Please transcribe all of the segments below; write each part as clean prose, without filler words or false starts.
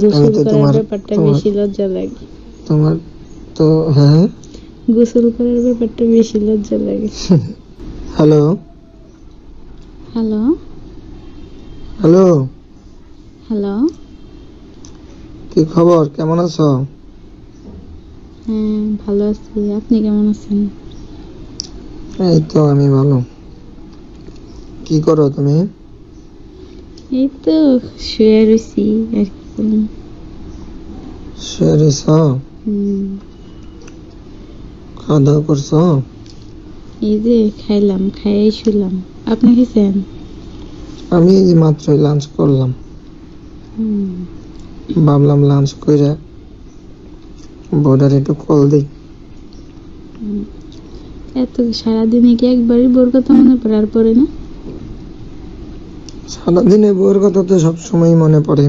গোসল করার ব্যাপারটা বেশি লজ্জা লাগে। তোমার তো হ্যাঁ, গোসল করার ব্যাপারটা বেশি লজ্জা লাগে। হ্যালো হ্যালো হ্যালো, হ্যালো, কি খবর, কেমন আছো? হ্যাঁ ভালো আছি, আপনি কেমন আছেন? এই তো আমি ভালো। কি করো তুমি? এই তো শুয়ে রয়েছি আর কি করলাম। শুয়ে রয়েছো? খাওয়া দাওয়া করছো? এই যে খাইলাম, খাইয়াই শুলাম। আপনি খেয়েছেন? আমি এই যে মাত্রই লাঞ্চ করলাম। ভাবলাম লাঞ্চ করে বোর্ডার একটু কল দিই। এত সারাদিনে কি একবারই বোর কথা মনে পড়ে আর পড়ে না? সারাদিনে বউয়ের কথা তো সবসময় মনে পড়ে,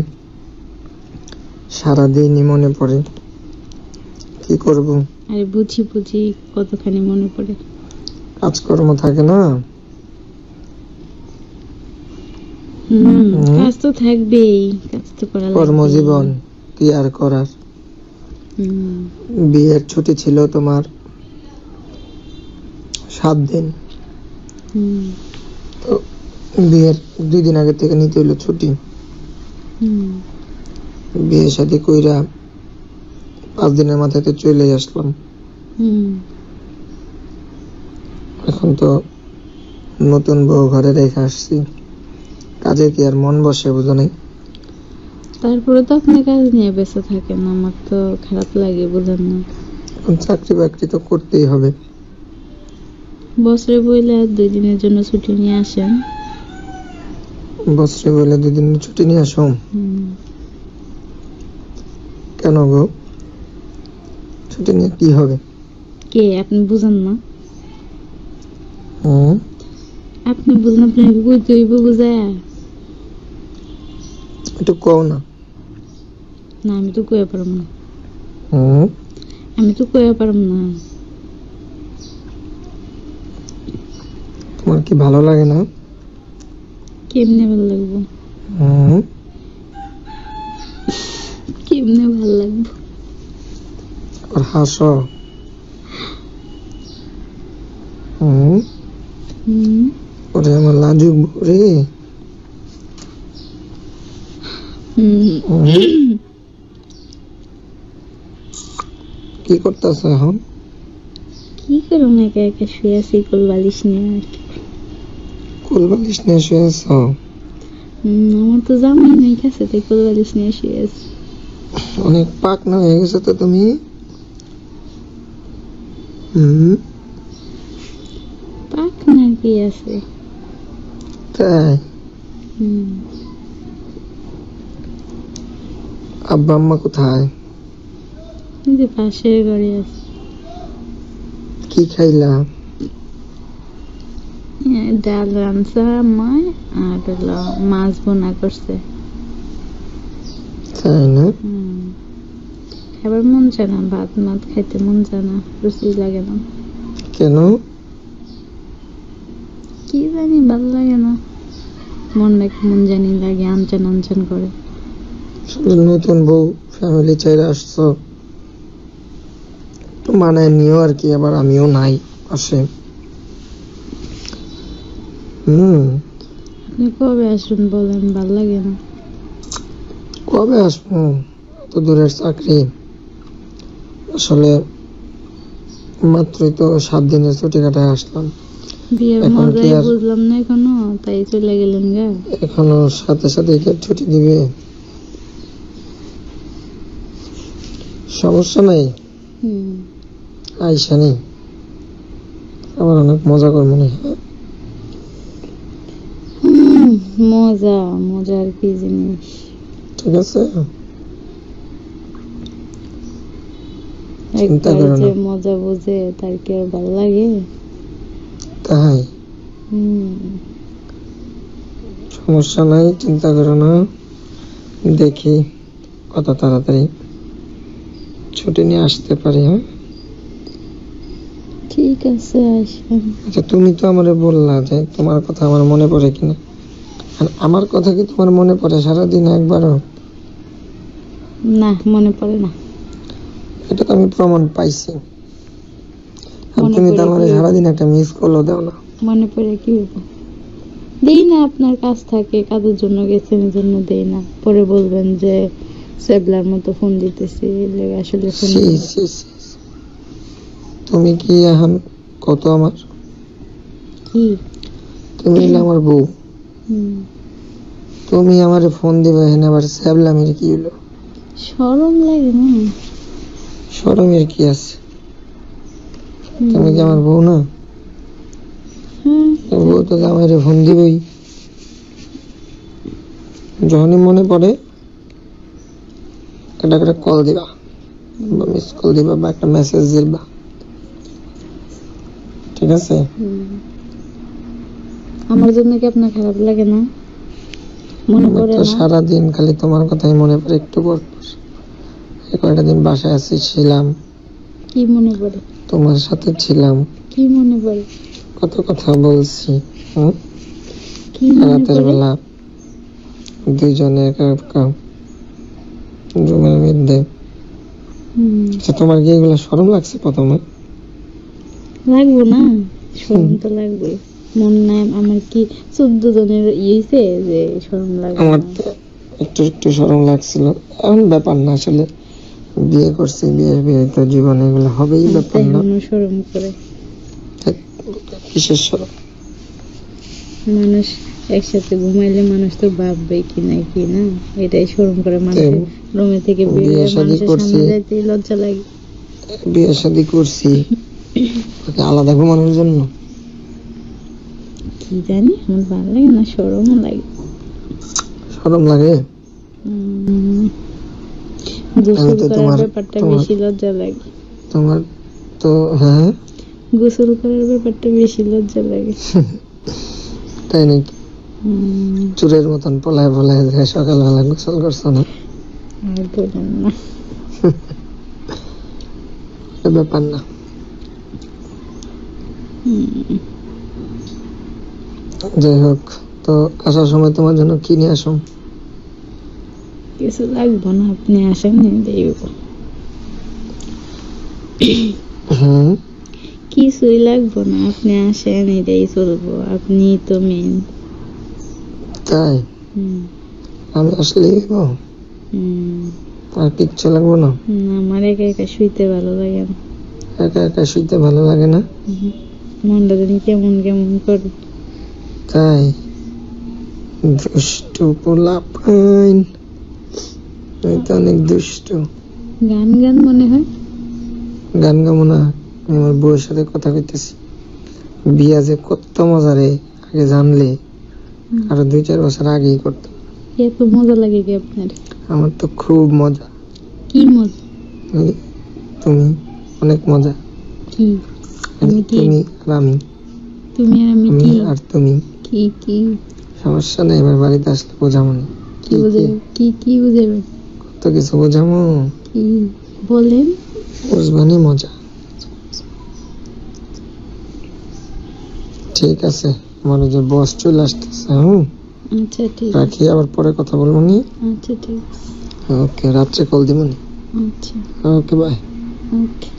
সারাদিনই মনে পড়ে, কি করব। আরে বুঝি বুঝি কতখানি মনে পড়ে। কাজকর্ম থাকে না। কাজ তো থাকবেই, কাজ তো করা লাগবে। কর্মজীবন কি আর করার। বিয়ের ছুটি ছিল তোমার 7 দিন, তো বিয়ের 2 দিন আগে থেকে নিতে হলো ছুটি। বিয়ে শাদী কইরা 5 দিনের মাথায় তো চলে আসলাম। এখন তো নতুন বউ ঘরে রেখে আসছি, কাজে কি আর মন বসে, বুঝো নাই? তারপরে তো আপনি কাজ নিয়ে ব্যস্ত থাকেন, আমার তো খারাপ লাগে, বুঝেন না? এখন চাকরি বাকরি তো করতেই হবে। বছরে বইলে 2 দিনের জন্য ছুটি নিয়ে আসেন। বছরে বলে 2 দিনের ছুটি নিয়ে আসো? কেন গো, ছুটি নিয়ে কি হবে? কে আপনি বুঝেন না? হুম, আপনি বুঝেন, আপনি বুঝতে হইব, বুঝায় একটু কও না। না আমি তো কইয়া পারব না। আমি তো কইয়া পারব না। তোমার কি ভালো লাগে না? কেমনে ভালো লাগবে? কেমনে ভালো লাগবে? আর হাসো। ওরে আমার লাজুক রে। কি করতেছ এখন? কি করুম, একা একা শুয়ে আছি কোল বালিশ নিয়ে। আর কি কোল বালিশ নিয়ে শুয়ে আছো? আমার তো জামাই নাই কাছে, তাই কোল বালিশ নিয়ে শুয়ে আছি। অনেক পাকনা হয়ে গেছো তো তুমি। পাকনা কি আছে? তাই? আব্বা আম্মা কোথায়? এই যে পাশের ঘরে আছে। কি খাইলা? ডাল রান্না আম্মায়, আর হলো মাছ বোনা করছে। তাই না? খাবার মন চায় না, ভাত মাত খাইতে মন চায় না, রুচি লাগে না। কেন? কি জানি, ভালো লাগে না, মন জানি লাগে, আনচান আনচান করে। নতুন বউ, ফ্যামিলি চাইরা আসছো, তো মানায় নিও আর কি। আবার আমিও নাই আসে। আপনি কবে আসবেন বলেন, ভাল লাগে না। কবে আসবো, তো দূরের চাকরি। আসলে মাত্রই তো 7 দিনের ছুটি কাটায় আসলাম। বিয়ের মজাই বুঝলাম না এখনো, তাই চলে গেলেন গা। এখনো সাথে সাথে ছুটি দিবে? সমস্যা নাই, আইসা নেই, আবার অনেক মজা করবো না। মজা মজার কি জিনিস? ঠিক আছে, যে মজা বুঝে তার কি আর ভালো লাগে? তাই? সমস্যা নাই, চিন্তা করো না। দেখি কত তাড়াতাড়ি ছুটি নিয়ে আসতে পারি। হ্যাঁ ঠিক আছে, আসেন। আচ্ছা, তুমি তো আমারে বললা যে তোমার কথা আমার মনে পড়ে কিনা। আর আমার কথা কি তোমার মনে পড়ে সারাদিন একবারও? না, মনে পড়ে না। এটা তো আমি প্রমাণ পাইছি। আর মনে তুমি তো পড়ে আমার কি? সারাদিন একটা মিস কলও দাও না। মনে পড়ে কি হইব? দেই না, আপনার কাজ থাকে, কাজের জন্য গেছেন, এই জন্য দেই না। পরে বলবেন যে সেবলার মতো ফোন দিতেছি, এর লেগে আসলে ফোন সি, দিই না। সি, সি, সি। তুমি কি এখন কত আমার? কি? তুমি হলে আমার বউ, হুম, তুমি আমার ফোন দিবে এখানে আবার স্যাবলামের কি হলো? শরম লাগে না? শরমের কি আছে? হুম, তুমি কি আমার বউ না? হ্যাঁ, বউ তো আমার ফোন দিবেই। যখনই মনে পড়ে একটা করে কল দিবা, বা মিস কল দিবা, বা একটা মেসেজ দিবা, ঠিক আছে? হুম। আমার জন্য কি আপনার খারাপ লাগে না? মনে আমি পড়ে তো না? সারাদিন খালি তোমার কথাই মনে পড়ে একটু পর পর। এই কয়টা দিন বাসায় ছিলাম, কি মনে পড়ে? তোমার সাথে ছিলাম, কি মনে পড়ে? কত কথা বলছি। কি মনে রাতের পড়ে? বেলা দুইজনে একা রুমের মধ্যে। হুম, আচ্ছা, তোমার কি এগুলো শরম লাগছে প্রথমে? লাগবো না? শরম তো লাগবে। মন নাই আমার কি 14 জনের ইয়েছে যে শরম লাগবে আমার না? তো একটু একটু শরম লাগছিল। এমন ব্যাপার না আসলে, বিয়ে করছি, বিয়ে তো জীবনে এগুলো হবেই, আমার তো ব্যাপার না। এখনো শরম করে। ধ্যাৎ, কিসের শরম? মানুষ একসাথে ঘুমাইলে মানুষ তো ভাববে কি না কি না, এটাই শরম করে। মানুষের রুমে থেকে বের বিয়ে হয়ে শাদী মানুষের করছি, সামনে যাইতেই লজ্জা লাগে। বিয়ে শাদী করছি ওকে আলাদা ঘুমানোর জন্য? কি জানি, আমার ভালো লাগে না, শরমও লাগে। শরম লাগে? গোসল তো করার তোমার ব্যাপারটা তোমার বেশি লজ্জা লাগে। তোমার তো হ্যাঁ, গোসল করার ব্যাপারটা বেশি লজ্জা লাগে। তাই নাকি? চোরের মতন পলায় পলায় যায় সকালবেলা গোসল করছো না? আর বলেন না। এটা ব্যাপার না। যাই হোক, তো আসার সময় তোমার জন্য কি নিয়ে আসো? কিছু লাগবো না, আপনি আসেন, দেব। হুম, কিছুই লাগবো না, আপনি আসেন, এটাই চলবো। আপনি তো মেন। তাই? আমি আসলে আর কিচ্ছু লাগবো না? আমার একা একা শুইতে ভালো লাগে না। একা একা শুইতে ভালো লাগে না? মনটা জানি কেমন কেমন করে। তাই? দুষ্টু পোলা পাইন, আমি তো অনেক দুষ্টু। গান গান মনে হয়। গান গাবো না? আমি আমার বউয়ের সাথে কথা কইতেছি। বিয়া যে কত মজা রে, আগে জানলে আরো 2-4 বছর আগেই করতাম। এত মজা লাগে কি আপনার? আমার তো খুব মজা। কি মজা? এই, তুমি অনেক মজা। কি? আমি কি? তুমি আর আমি, তুমি আর আমি আমি কি? আর তুমি। কি কি? সমস্যা নেই, আমার বাড়িতে আসলে বোঝাবো না। কি বুঝাবে? কি কি বুঝাবে? কত কিছু বোঝাবো। কি বলেন? বুঝবানি মজা। ঠিক আছে, আমার ওই যে বস চলে আসতেছে। আচ্ছা ঠিক আছে। রাখি, আবার পরে কথা বলবো নি। আচ্ছা ঠিক আছে। ওকে, রাত্রে কল দিব নি। আচ্ছা ওকে, বাই। ওকে।